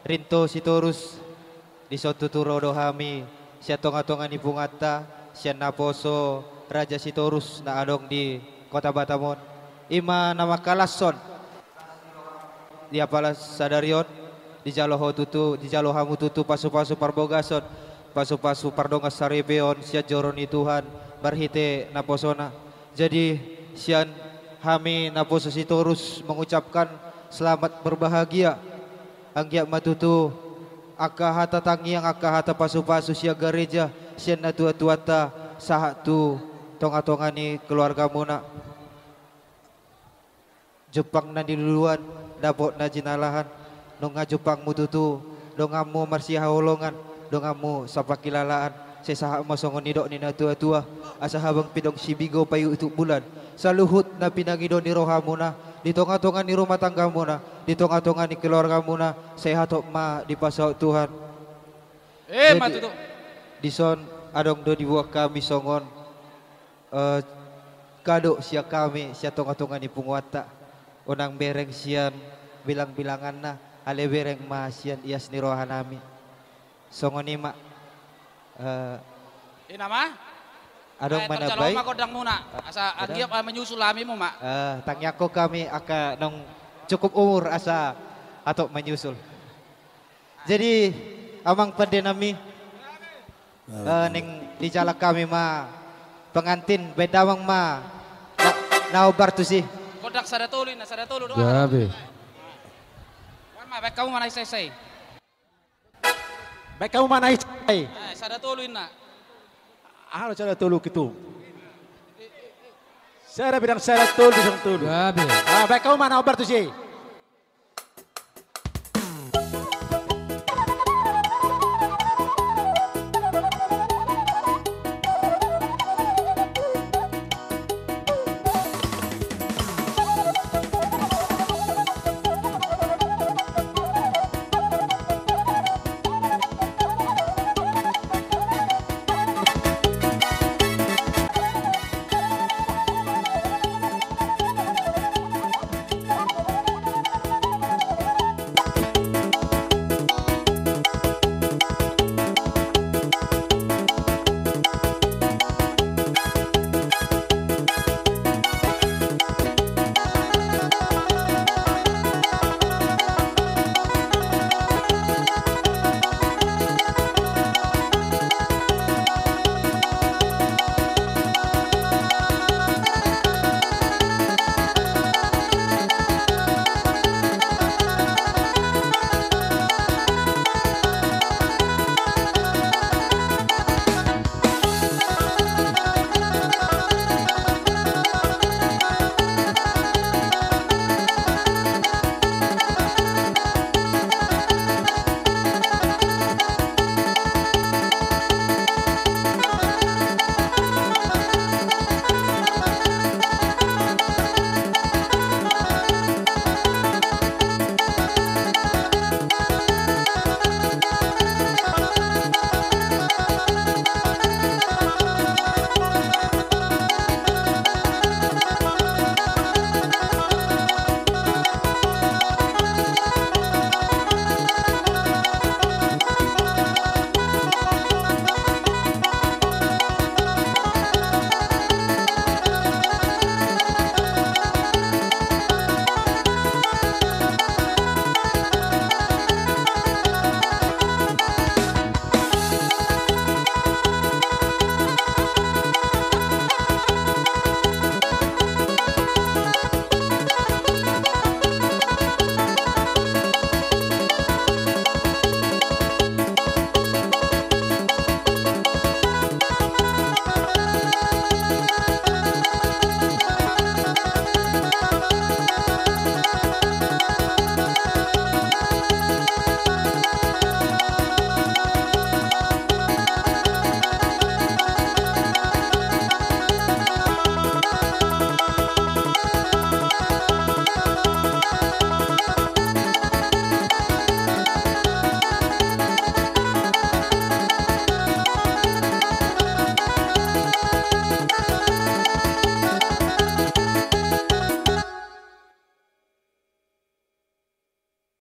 Rinto Sitorus di Sotuturo Dohami siya tonga-tonga ni Pungata siya naposo Raja Sitorus na adong di Kota Batamon ima nama kalason dia pala sadarion di Jaloho tutu di Jalohamu tutu pasu-pasu parbogason pasu-pasu pardongas sarebeon siya joroni Tuhan barhite naposona jadi sian Hami naposo Sitorus mengucapkan selamat berbahagia anggia matutu akahata tangiang akahata pasu-pasu sia gereja sia natua-tuata sahatu tonga-tonga ni keluarga muna Jepang na diluluan dapot na jinalahan nunga Jepang mututu dongamu marsiha holongan dongamu sapakilalaan sesaha masongon nidok ni natua-tua asa habang pidong sibigo payu itu bulan saluhut na pinagido ni rohamuna di tonga-tonga ni rumah tangga muna di tonga-tonga ni keluarga muna sehat ma di pasau Tuhan matutu di son adong do dibuah kami songon kado sia kami sia tonga-tonga ni punguata unang bereng sian bilang-bilangan na ale bereng ma sian ias ni rohanami songon ima inama adong mana baik kodang muna asa agiap menyusul lami mo mak tangyako kami aka nong cukup umur asa atau menyusul jadi amang pendenami ning dijalak kami ma pengantin bedawang ma naobar tu sih kodak sadatulu doang Gabi. wan ma baik kamu mana isai Baik kamu mana isai? sadatulu na Ano cara tulu gitu? Saya bidang saya tulu bisang tulu. Gabi. Baik kamu mana obar tuh sih?